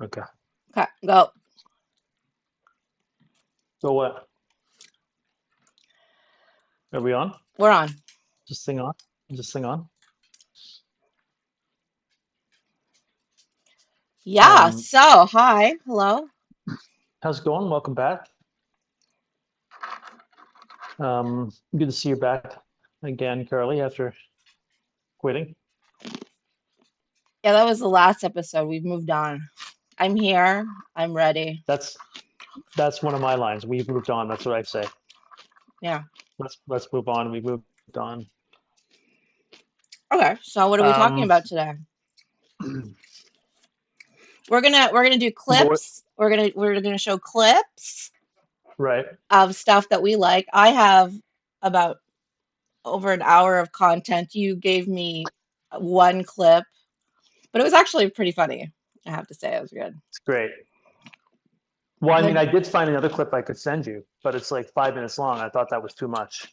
Okay. Okay, go. So what? Are we on? We're on. Just sing on. Just sing on. Yeah, Um, so hi. Hello. how's it going? Welcome back. Good to see you back again, Carly, after quitting. Yeah, that was the last episode. We've moved on. I'm here. I'm ready. That's that's one of my lines. We've moved on. That's what I say. Yeah. Let's move on. We've moved on. Okay, so what are we talking Um, about today? We're gonna do more clips. We're gonna show clips right. of stuff that we like. I have about over an hour of content. You gave me one clip, but it was actually pretty funny. I have to say it was good. It's great. Well, I mean, Have I did find another clip I could send you, but it's like 5 minutes long. I thought that was too much.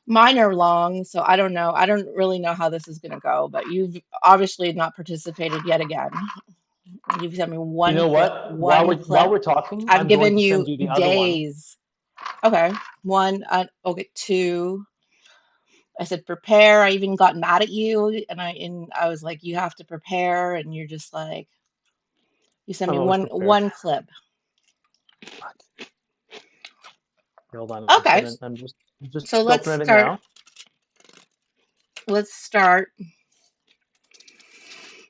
Mine are long, so I don't know. I don't really know how this is gonna go, but you've obviously not participated yet again. You've sent me You one know clip, what? one While clip. we're talking, I've I'm going given to send you you the other one. days. Okay, one. Okay, two. I said prepare. I even got mad at you, and I was like, you have to prepare, and you're just like, you sent I'm me always prepared. one clip. Hold on. Okay, I'm just so let's opening it start. now. Let's start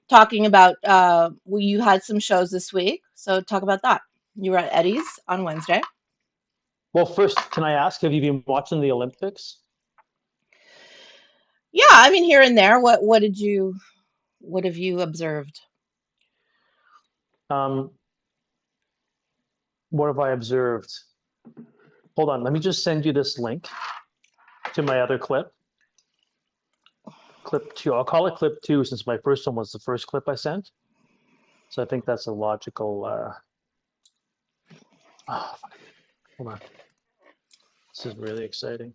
talking about. Well, you had some shows this week, so talk about that. You were at Eddie's on Wednesday. Well, first, can I ask, have you been watching the Olympics? Yeah, I mean here and there. What have you observed? Um, what have I observed? Hold on, let me just send you this link to my other clip. Clip two. I'll call it clip two since my first one was the first clip I sent. So I think that's a logical. Oh, hold on. This is really exciting.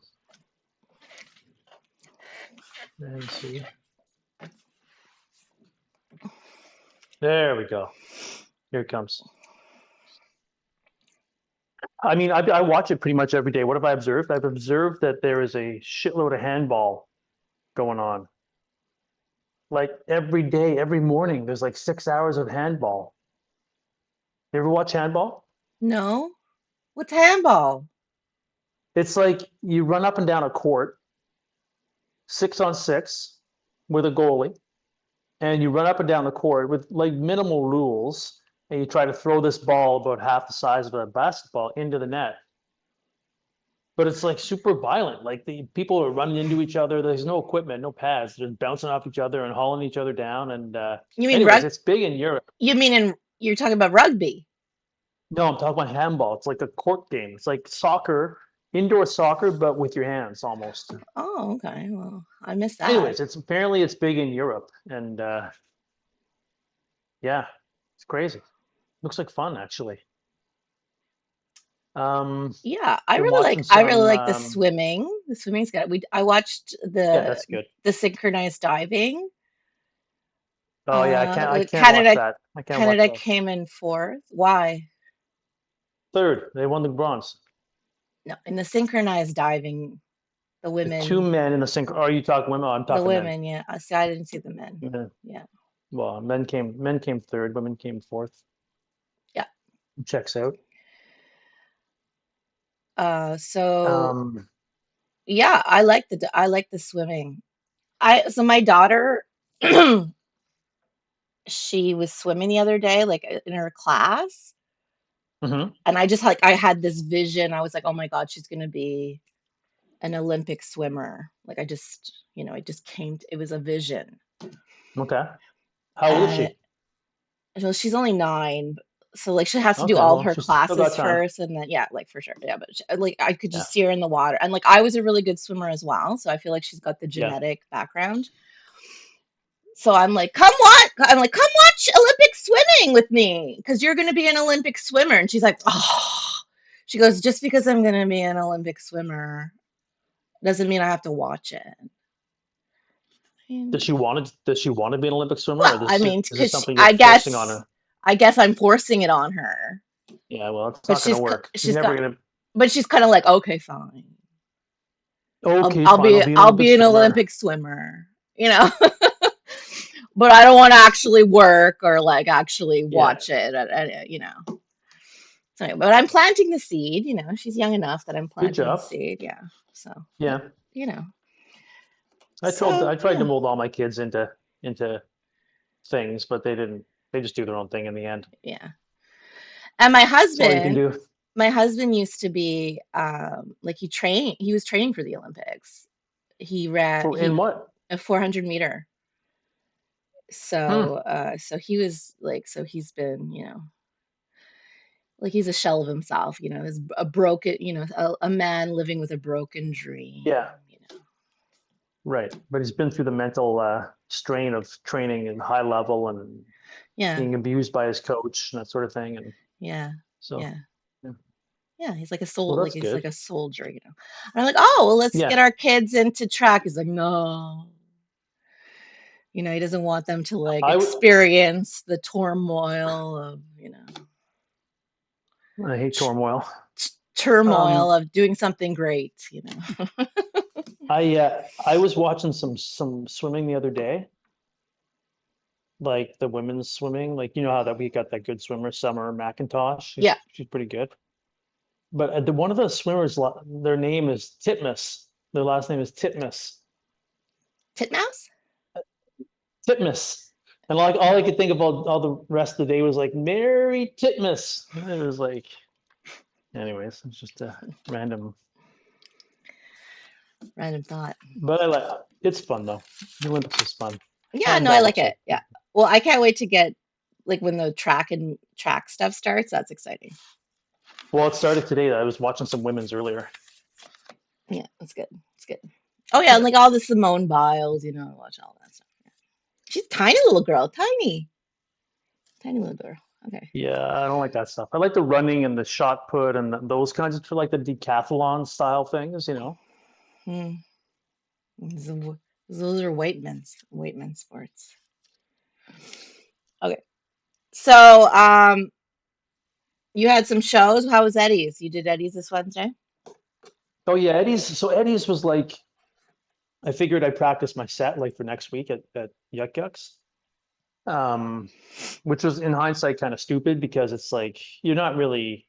And see. There we go. Here it comes. I mean, I watch it pretty much every day. What have I observed? I've observed that there is a shitload of handball going on. Like every day, every morning, there's like 6 hours of handball. You ever watch handball? No? What's handball? It's like you run up and down a court, 6 on 6, with a goalie, and you run up and down the court with like minimal rules, and you try to throw this ball about half the size of a basketball into the net. But it's like super violent. Like the people are running into each other. There's no equipment, no pads. They're bouncing off each other and hauling each other down. And You mean anyways, rug? it's big in Europe. You mean you're talking about rugby? No, I'm talking about handball. It's like a court game. It's like soccer, indoor soccer, but with your hands almost. Oh, okay. Well, I missed that. Anyways, it's big in Europe, and yeah, it's crazy. Looks like fun actually. Um, Yeah, been watching I really some. like the swimming. The swimming's good. I watched Yeah, that's good. the synchronized diving. Oh yeah, I Like can't watch that. I can't watch Canada that. came in fourth. Why? Third, they won the bronze. No, in the synchronized diving, the The two women, men in the sync. Are you talking women? Oh, I'm the talking men. women, yeah. I see, I didn't see the men. Men. Yeah. Well, men came third. Women came fourth. Yeah. Checks out. So Um, yeah, I like the swimming. I so my daughter she was swimming the other day, like in her class, mhm. and I had this vision. I was like, oh my God, she's gonna be an Olympic swimmer. Like I just, it just it was a vision. Okay. How old is Uh, she? so she's only 9, so like she has to do Okay, all well, her she's still got classes time. first, and then yeah, like for sure, yeah. But like I could Yeah, just see her in the water, and like I was a really good swimmer as well, so I feel like she's got the yeah. genetic background. So I'm like, come watch Olympic swimming with me because you're going to be an Olympic swimmer. And she's like, oh, she goes, just because I'm going to be an Olympic swimmer doesn't mean I have to watch it. mean, Does she want to be an Olympic swimmer, or well, I mean, is this because something you're forcing on her? I guess I'm forcing it on her, Yeah, well, it's but not going to work. She's she's never got, going to. but she's kind of like, okay, fine. Okay, fine. I'll be an I'll Olympic be an swimmer. Olympic swimmer, you know. But I don't want to actually work or like actually Yeah, watch it, you know. So, but I'm planting the seed, you know. She's young enough that I'm good planting the job. seed, yeah. So, Yeah, you know. I So, tried to yeah, mold all my kids into things, but they didn't. They just do their own thing in the end. yeah. And That's all you can do. my husband used to be like he was training for the Olympics. For in He what? a 400-meter. Hmm. So he was like, so he's been, you know, like he's a shell of himself, you know, is a broken, you know, a man living with a broken dream, Yeah, you know. right. But he's been through the mental strain of training and high level and Yeah, being abused by his coach and that sort of thing. And yeah, so, yeah, yeah. yeah. He's like a Well, that's he's like good. a soldier, you know. And I'm like, oh, well, let's get Yeah, our kids into track. He's like, no, you know, he doesn't want them to like I would. experience the turmoil of, you know, I hate t turmoil. turmoil Um, of doing something great, you know. I was watching some swimming the other day, like the women's swimming. Like you know how that we got that good swimmer, Summer McIntosh. Yeah, She's pretty good. But one of the swimmers, their name is Titmus. Their last name is Titmus. titmouse. Titmus. And like all I could think about all the rest of the day was like Mary Titmus. It was like, anyways, it's just a random. Random thought. But I like it's fun though. The Olympics is fun. Yeah, And no, I like also, it. Yeah. Well, I can't wait to get like when the track stuff starts. That's exciting. well, it started today. I was watching some women's earlier. Yeah, that's good. It's good. Oh yeah, and like all the Simone Biles, you know, I watch all that stuff. Yeah. She's a tiny little girl, tiny, tiny little girl. Okay. Yeah, I don't like that stuff. I like the running and the shot put and those kinds of like the decathlon style things, you know. Hmm. Those those are white men's sports. Okay. So, you had some shows. How was Eddie's? You did Eddie's this Wednesday? Oh yeah, Eddie's. So Eddie's was like I figured I'd practice my set like for next week at Yuck Yucks. Um, which was in hindsight kind of stupid because it's like you're not really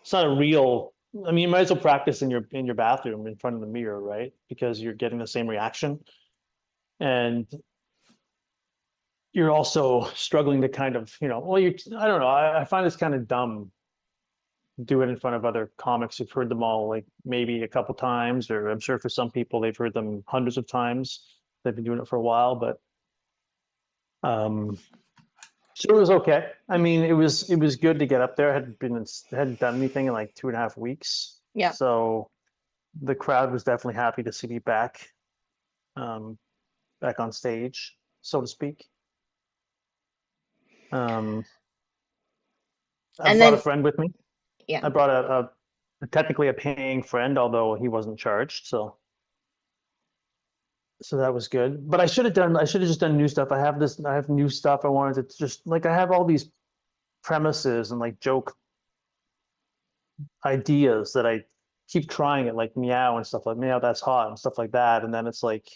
it's not a real I mean you might as well practice in your bathroom in front of the mirror, right? Because you're getting the same reaction and you're also struggling to kind of, you know, well you I don't know, I find this kind of dumb do it in front of other comics who've heard them all like maybe a couple times, or I'm sure for some people they've heard them hundreds of times. They've been doing it for a while, but um so it was okay. I mean, it was good to get up there. I hadn't done anything in like 2.5 weeks. Yeah. So the crowd was definitely happy to see me back, um, back on stage, so to speak. Um, I And brought a then, friend with me. yeah. I brought technically a paying friend, although he wasn't charged. So that was good. But I should have just done new stuff. I have new stuff I wanted to just like I have all these premises and like joke ideas that I keep trying it, like meow and stuff like meow, that's hot and stuff like that. And then it's like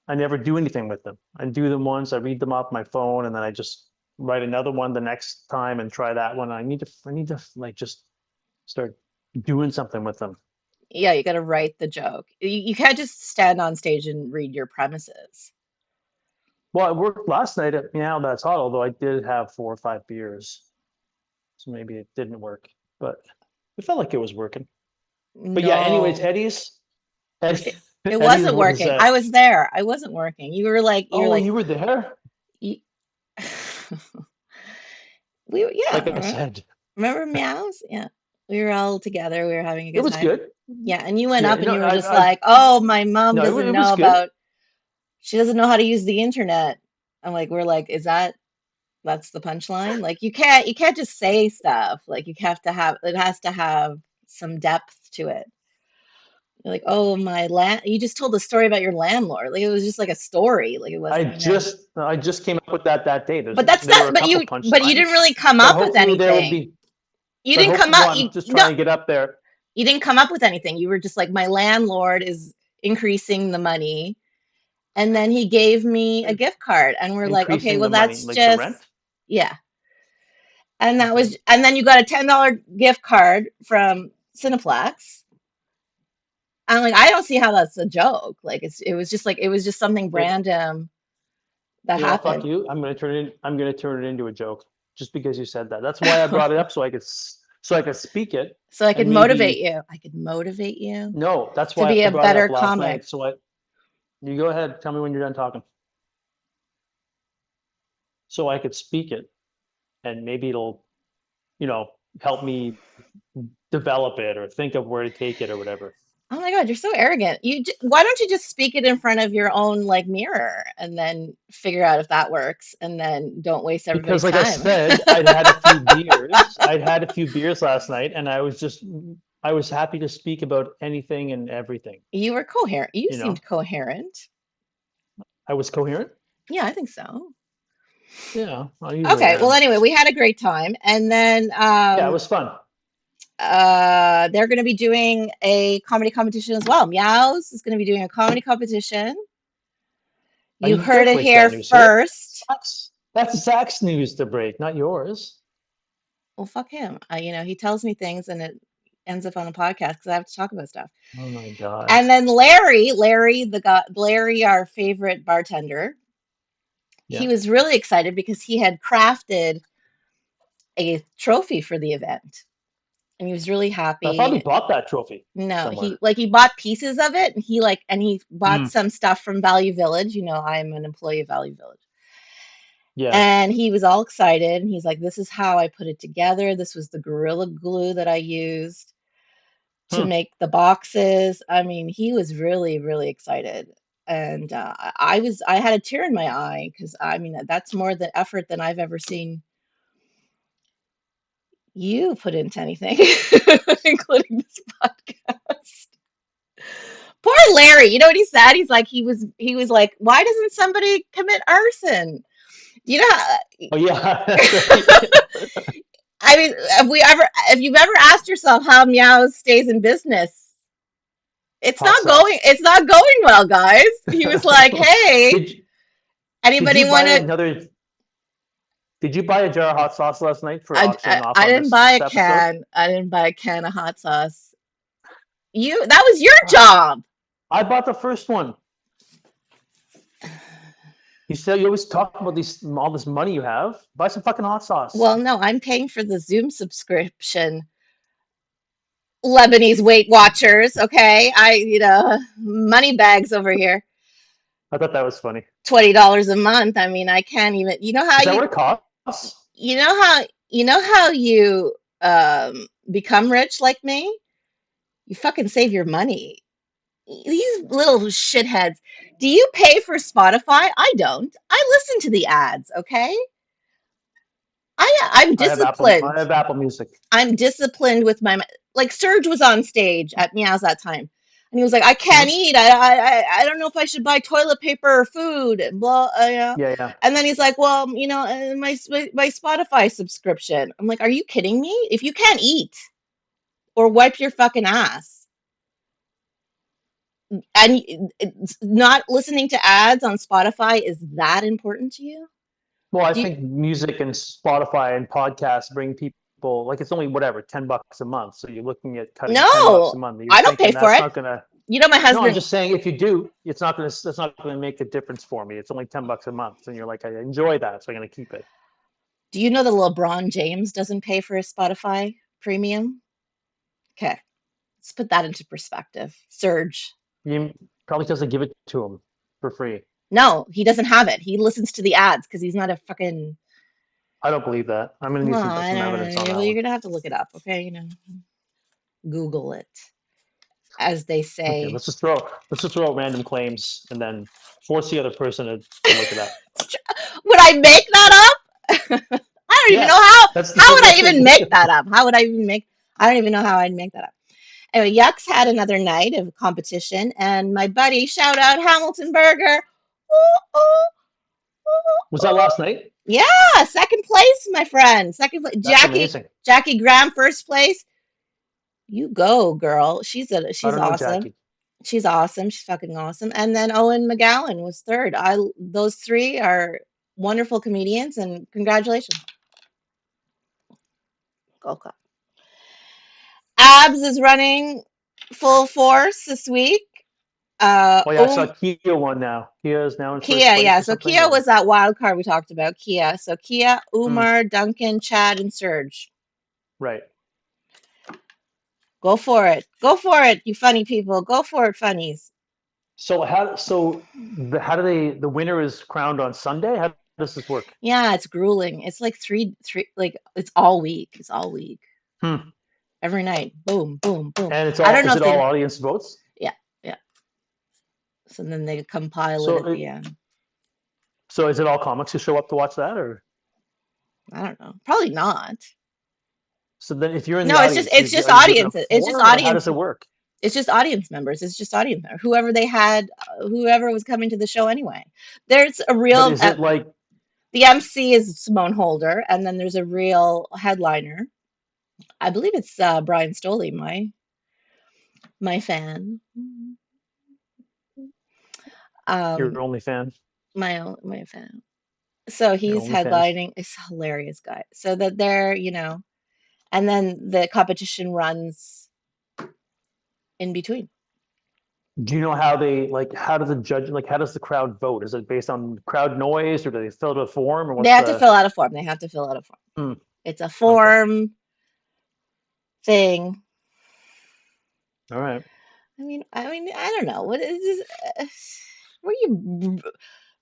I never do anything with them. I do them once, I read them off my phone, and then I just write another one the next time and try that one. I need to like just start doing something with them. Yeah, you got to write the joke. You can't just stand on stage and read your premises. Well, I worked last night at Meow That's Hot, although I did have 4 or 5 beers, so maybe it didn't work, but it felt like it was working. But yeah, anyways, No, Eddie, it Eddie's wasn't was working. I was there. I wasn't working. You were oh, like, you were there? you, we were, yeah. Like I said, Remember Meows? Yeah. We were all together. We were having a it good was time. good. Yeah. And you went Yeah, up and no, you were just like, oh, my mom no, doesn't it know was good. about, she doesn't know how to use the internet. I'm like, we're like, that's the punchline? Like, you can't just say stuff. Like, you have to have, it has to have some depth to it. You're like, oh, my land. You just told a story about your landlord. Like it was just like a story. Like it I wasn't even. just came up with that day. But that's There were not. a But couple you didn't punchlines, really come but up with hopefully there will anything. be. You But didn't come hopefully, up. well, I'm just No, trying to get up there. you didn't come up with anything. You were just like, my landlord is increasing the money, and then he gave me a gift card, and we're like, okay, Increasing well, the money, that's like the just rent. yeah. And that Okay. was, and then you got a $10 gift card from Cineplex. I'm like, I don't see how that's a joke. Like it was just like it was just something It's random that You know, fuck happened. you. I'm gonna turn it into a joke just because you said that. That's why I brought it up so I could speak it So I could and motivate maybe you. I could motivate you no. That's to why be I a brought it better up last comic. night. You go ahead. Tell me when you're done talking, so I could speak it and maybe it'll you know help me develop it or think of where to take it or whatever. Oh my God, you're so arrogant. Why don't you just speak it in front of your own like mirror and then figure out if that works and then don't waste Because everybody's like I time. said, I'd had a few beers. I'd had a few beers last night, and I was happy to speak about anything and everything. You were coherent. You You seemed know, coherent. I was coherent. Yeah, I think so. Yeah, I usually Okay, well, am. anyway, we had a great time. And then Yeah, it was fun. they're going to be doing a comedy competition as well. Meows is going to be doing a comedy competition. You You heard did it break here that news. So first. that's Zach's news to break, not yours. Well, fuck him. He tells me things and it ends up on a podcast because I have to talk about stuff. Oh my God. And then Larry, our favorite bartender, he Yeah. was really excited because he had crafted a trophy for the event, and he was really I thought he happy. bought that trophy No, somewhere. he bought pieces of it, and he bought Mm, some stuff from Value Village. I'm an employee of Value Village. yeah. And he was all excited, and he's like, "This is how I put it together. This was the Gorilla Glue that I used to Hmm. make the boxes." I mean, he was really, really excited. And I had a tear in my eye because I mean, that's more the effort than I've ever seen you put into anything, including this podcast. Poor Larry, you know what he said? He was like, why doesn't somebody commit arson? You know, Oh yeah, that's right. I mean, if you've ever asked yourself how Meow stays in business, Hot sauce. it's not going well, guys. He was like, hey, Did you, did anybody you buy want to? another? Did you buy a jar of hot sauce last night for auctioning off I on didn't this buy a episode? can. I didn't buy a can of hot sauce. That was your Ah, job. I bought the first one. You said you always talk about all this money you have. Buy some fucking hot sauce. Well, no, I'm paying for the Zoom subscription. Lebanese Weight Watchers, okay? Money bags over here. I thought that was funny. $20 a month. I mean, I can't even. Is that what it costs? You become rich like me? You fucking save your money. These little shitheads. Do you pay for Spotify? I don't. I listen to the ads, okay? I'm I disciplined. have Apple Music. I'm disciplined with like Serge was on stage at Meows that time. And he was like, I can't Mhm. eat. I don't know if I should buy toilet paper or food. And blah, Yeah, yeah. And then he's like, well, my Spotify subscription. I'm like, are you kidding me? If you can't eat or wipe your fucking ass and not listening to ads on Spotify is that important to you? Well, I Do you, think music and Spotify and podcasts bring people like it's only whatever $10 a month. So you're looking at cutting $10 no, a month. You're I don't pay thinking for that's it. not gonna. My No, I'm husband. just saying if you do, it's not gonna. That's not gonna make a difference for me. It's only $10 a month, and you're like, I enjoy that, so I'm gonna keep it. Do you know that LeBron James doesn't pay for his Spotify premium? Okay, let's put that into perspective. Serge. You probably doesn't give it to him for free. No, he doesn't have it. He listens to the ads because he's not a fucking. I don't believe that. I'm gonna need Well, I some don't evidence on know. that Well, you're one. gonna have to look it up, okay? Google it, as they Okay, say. let's just throw out random claims and then force the other person to look it up. Would I make that up? I don't even know Yes, how. that's How would I that's even the make that up? How would I even make? I don't even know how I'd make that up. Anyway, Yucks had another night of competition, and my buddy, shout out Hamilton Burger. Ooh, ooh, Was ooh, that last ooh. night? Yeah, second place, my friend. Second place. That's amazing. Jackie Graham, first place. You go, girl. I She's don't know awesome. Jackie. She's awesome. She's fucking awesome. And then Owen McGowan was third. Those three are wonderful comedians, and congratulations. Go Club. Abs is running full force this week. Oh yeah, I saw Kia won now. Kia is now in first place Yeah. or So something. Kia was that wild card we talked about. Kia. So Kia, Umar, Duncan, Chad, and Serge. Right. Go for it. Go for it, you funny people. Go for it, funnies. So how do they the winner is crowned on Sunday? How does this work? Yeah, it's grueling. It's like three, like it's all week. It's all week. Hmm. Every night. Boom, boom, boom. And I don't know is if it all they, audience votes? yeah, yeah. So then they compile it So at the end. so is it all comics who show up to watch that, or I don't know. Probably not. so then if you're in the No, audience, it's just are you given a audience. It's just form, or how audience. does it work? It's just audience members. It's just audience members. Whoever they had, whoever was coming to the show anyway. There's a But real, is it like the MC is Simone Holder, and then there's a real headliner. I believe it's Brian Stoley, my fan. your only fan? My fan. So Your he's only fans? headlining. It's a hilarious guy. So that they're, and then the competition runs in between. Do you know how they like? How does the judge like? How does the crowd vote? Is it based on crowd noise, or do they fill out a form, or They what's have to the? fill out a form. They have to fill out a form. Hmm, It's a okay, form thing. all right. I don't know. What is this? Were you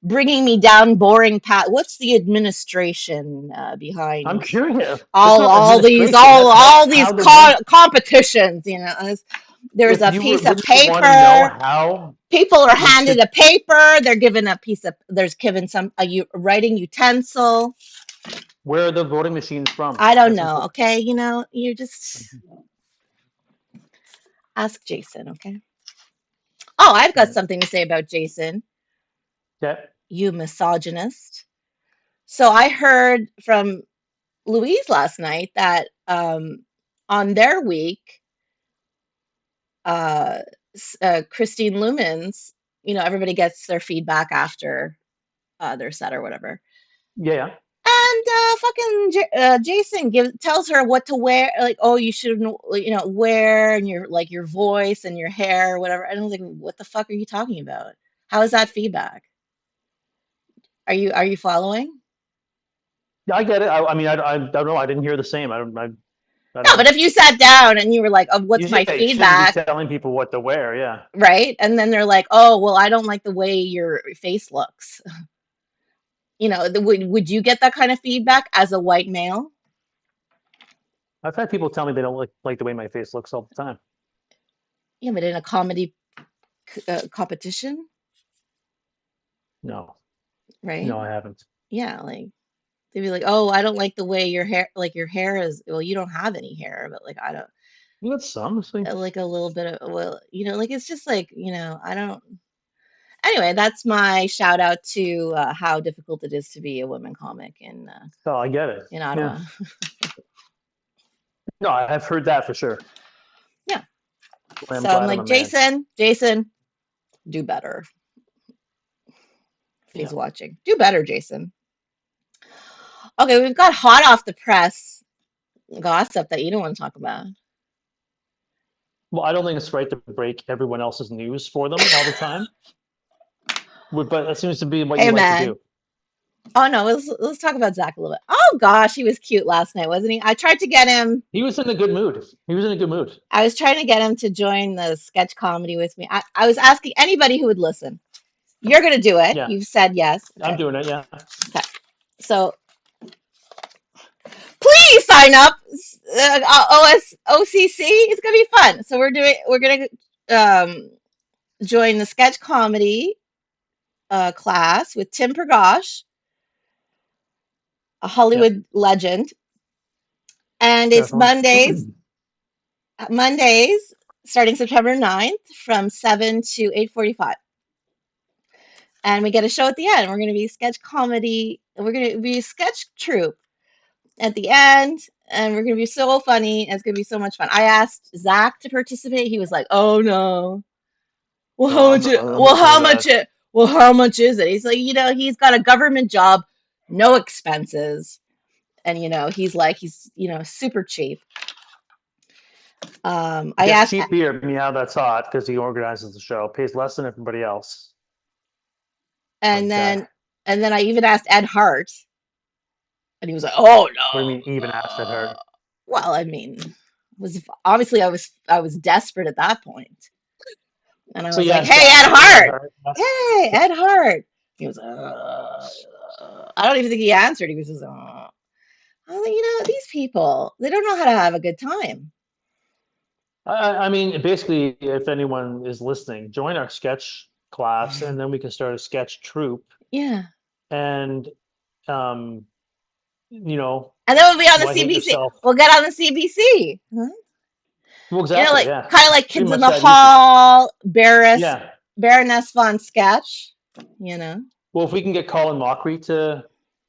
bringing me down boring path? What's the administration I'm behind curious. It's all not all these administration. That's all these how they win. competitions? There's If a you piece of really want to know paper. how People are you handed should, a paper. They're given a piece of. There's given writing utensil. where are the voting machines from? I don't That's know. important. Okay, you just ask Jason. Okay. Oh, I've got something to say about Jason. Yeah. You misogynist. So I heard from Louise last night that on their week, uh, Christine Lumens, everybody gets their feedback after their set or whatever. Yeah. And fucking Jason tells her what to wear, like, oh, you shouldn't, wear, and your voice and your hair or whatever. I don't think, what the fuck are you talking about? How is that feedback? Are you following? Yeah, I get it. I mean, I don't know. I didn't hear the same. I don't No, but know. if you sat down and you were like, oh, what's my You shouldn't be feedback? telling people what to wear. Yeah. Right? And then they're like, oh, well, I don't like the way your face looks. Would you get that kind of feedback as a white male? I've had people tell me they don't like the way my face looks all the time. Yeah, but in a comedy competition, No, right? no, I haven't. Yeah, like they'd be like, oh, I don't like the way your hair is. Well, you don't have any hair, but like I don't You got some. So like a little bit of, well, like it's just like, I don't. Anyway, that's my shout out to how difficult it is to be a woman comic oh, I get it. in Yeah. Ottawa. No, I've heard that for sure. Yeah. I'm So I'm glad I'm like, a man. Jason, do better. If he's Yeah. watching, do better, Jason. Okay, we've got hot off the press gossip that you don't want to talk about. Well, I don't think it's right to break everyone else's news for them all the time. But that seems to be what Hey, you like to man. do. Oh no, let's talk about Zach a little bit. Oh gosh, he was cute last night, wasn't he? I tried to get him. He was in a good mood. He was in a good mood. I was trying to get him to join the sketch comedy with me. I was asking anybody who would listen. You're gonna do it. Yeah, You've said yes. I'm Okay. doing it. Yeah. Okay. So please sign up. OCC. It's gonna be fun. So we're gonna join the sketch comedy class with Tim Pragosh, a Yep. Hollywood legend, and it's Definitely. Mondays, starting September 9th from 7 to 8:45. And we get a show at the end. We're going to be sketch comedy. We're going to be a sketch troupe at the end, and we're going to be so funny. And it's going to be so much fun. I asked Zach to participate. He was like, "Oh no, well how No, much? I'm not doing that. Well how much is it?" He's like, he's got a government job, no expenses, and he's like super cheap. I Gets asked, cheap beer. Meow, that's hot because he organizes the show. Pays less than everybody else. and Like, then I even asked Ed Hart, and he was like, "Oh what do you no." mean? Even asked at her. Well, I mean, was obviously I was desperate at that point, and I So was yeah, like, it's "Hey, Ed Ed Hart! Hart. Hey, Ed Hart!" He was, I don't even think he answered. He was just, I was like, these people, they don't know how to have a good time. I mean, basically, if anyone is listening, join our sketch class, and then we can start a sketch troupe, Yeah, and um, you know, and then we'll be on the why hate CBC. yourself? We'll get on the CBC. Huh? Well, exactly, Like yeah. kind of like Pretty Kids in much the that easy. Hall, Yeah. Baroness von Sketch. You know, Well, if we can get Colin Mockery to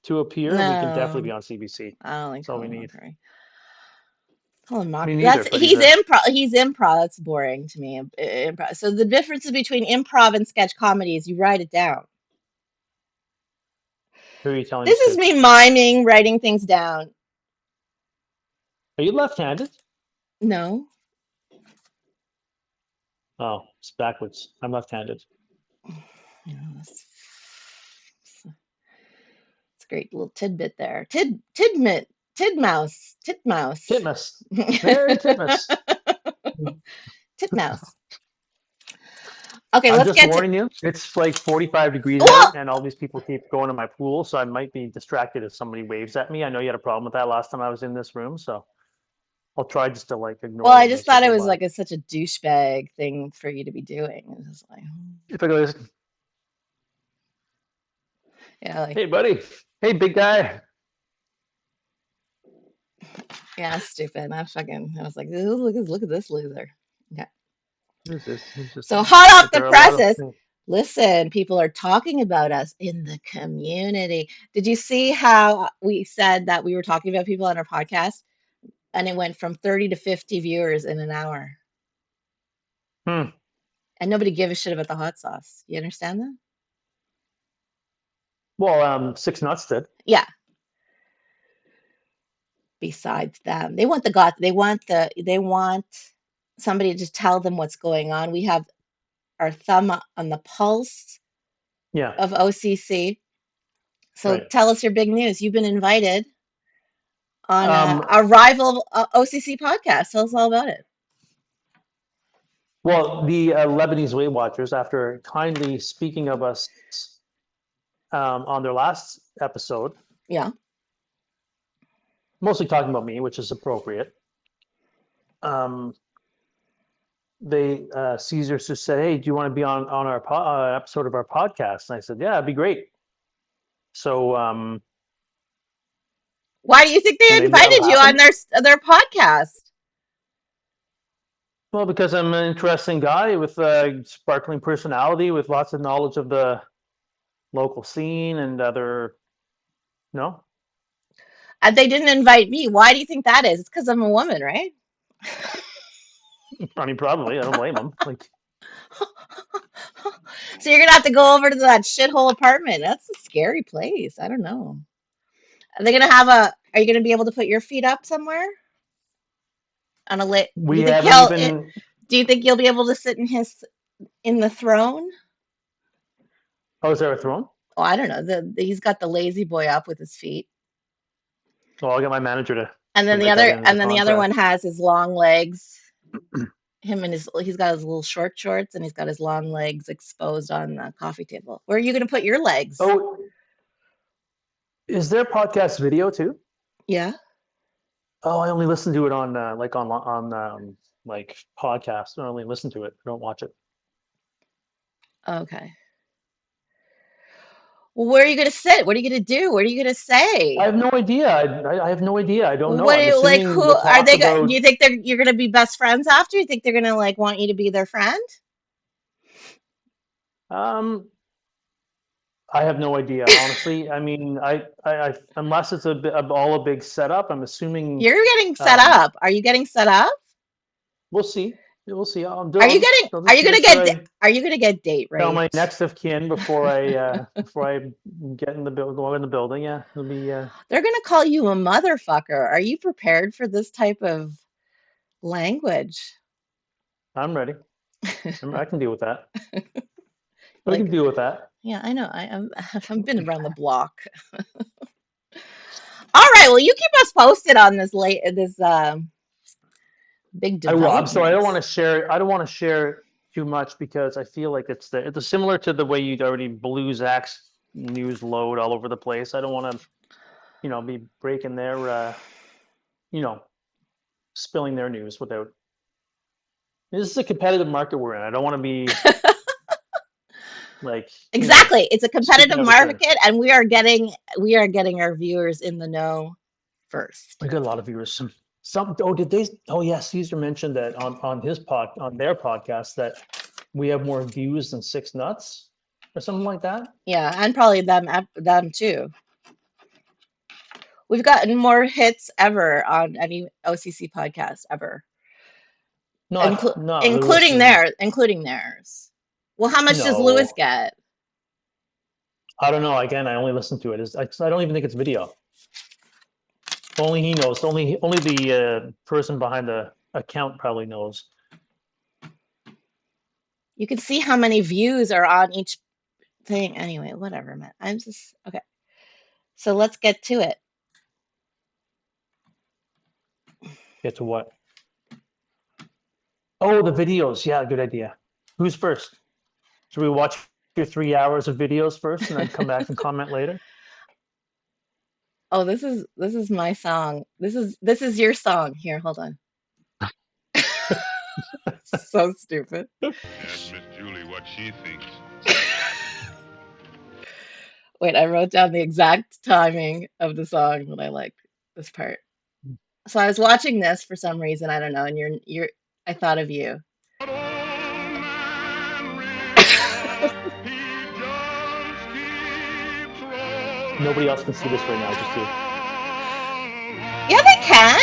appear, we can definitely be no, on CBC. I don't like That's all we Colin need. Mockery. Colin Me Mockery. neither, That's but he's he's a improv. He's improv. That's boring to me. Improv. So the difference between improv and sketch comedy is you write it down. who are you telling This this is to? me miming, writing things down. Are you left-handed? No, Oh, it's backwards. I'm left-handed. it's a great little tidbit there. Titmouse, Titmus. Mary Titmus. titmouse. Okay, I'm let's just get to. warning you. It's like 45 degrees out, Well, and all these people keep going to my pool, so I might be distracted if somebody waves at me. I know you had a problem with that last time I was in this room, so I'll try just to like well, ignore I when they just say thought it was goodbye. like such a douchebag thing for you to be doing. It's just like, If I go, yeah, like, hey buddy, hey big guy. yeah, stupid. I was like, look at this loser. Okay. Who's this? Who's this? So hot off Like the there are a lot of presses. Listen, people are talking about us in the community. Did you see how we said that we were talking about people on our podcast and it went from 30 to 50 viewers in an hour? hmm. And nobody gave a shit about the hot sauce. You understand that? Well, Six Nuts did. Yeah. Besides them, they want the God. They want somebody to tell them what's going on. We have our thumb on the pulse Yeah, of OCC. So right. tell us your big news. You've been invited on Um, a rival OCC podcast. Tell us all about it. well, the Lebanese Weight Watchers, after kindly speaking of us on their last episode, Yeah. mostly talking about me, which is appropriate. Um, they Caesar just said, "Hey, do you want to be on our episode of our podcast?" And I said, "Yeah, it'd be great." So, Why do you think they and they never invited you on happened. their podcast? Well, because I'm an interesting guy with a sparkling personality, with lots of knowledge of the local scene and other, no, And they didn't invite me. Why do you think that is? It's because I'm a woman, right? I mean, probably. I don't blame them. Like, So you're gonna have to go over to that shithole apartment. That's a scary place. I don't know. Are they gonna have a? Are you gonna be able to put your feet up somewhere on a lit? Do we you think haven't he'll? even. Do you think you'll be able to sit in the throne? Oh, is there a throne? Oh, I don't know. He's got the lazy boy up with his feet, Well, I'll get my manager and to then the write that other, in as a and then the other one contract. has his long legs. He's got his little short shorts, and he's got his long legs exposed on the coffee table. Where are you gonna put your legs? Oh, is there podcast video too? Yeah. Oh, I only listen to it on like on like podcasts. I only listen to it. I don't watch it. Okay. Well, where are you gonna sit? What are you gonna do? What are you gonna I say? have no idea. I have no idea. I don't know. What do I'm you like? assuming Who we'll are talk they? Do about. you think you're gonna be best friends after? You think they're gonna like want you to be their friend? Um, I have no idea, honestly. I mean, unless it's all a big setup, I'm assuming. You're getting set Um, up. Are you getting set up? we'll see. We'll see. Are you getting? I'll Are just you make gonna sure get? I Are you gonna get date tell my raped? next of kin before I get in the go in the building. Yeah, it'll be. They're gonna call you a motherfucker. Are you prepared for this type of language? I'm ready. I can deal with that. I Like, can deal with that. yeah, I know. I've been around the block. All right. Well, you keep us posted on this big I will. I'm sorry. I don't development. want to share. I don't want to share too much because I feel like it's similar to the way you'd already blew Zach's news load all over the place. I don't want to, be breaking their, you know, spilling their news without. This is a competitive market we're in. I don't want to be like, Exactly. It's a speaking competitive out of turn. market, and we are getting our viewers in the know first. I got a lot of viewers. Some. Oh, did they? Oh, yeah. Caesar mentioned that on their podcast that we have more views than Six Nuts or something like that. Yeah, and probably them too. We've gotten more hits ever on any OCC podcast ever, Not Lewis including and theirs. Well, how much does Lewis no. get? I don't know. Again, I only listen to it. I don't even think it's video. Only he knows. Only the person behind the account probably knows. You can see how many views are on each thing. Anyway, whatever, man. I'm just okay. So let's get to it. Get to what? Oh, the videos. Yeah, good idea. Who's first? Should we watch your 3 hours of videos first, and then come back and comment later? Oh, this is my song. This is your song. Here, hold on. So stupid. Ask Miss Julie what she thinks. Wait, I wrote down the exact timing of the song that I liked this part. So I was watching this for some reason, I don't know, and I thought of you. But old man River, he just keeps rolling Nobody else can see this right now, just you. Yeah, they can.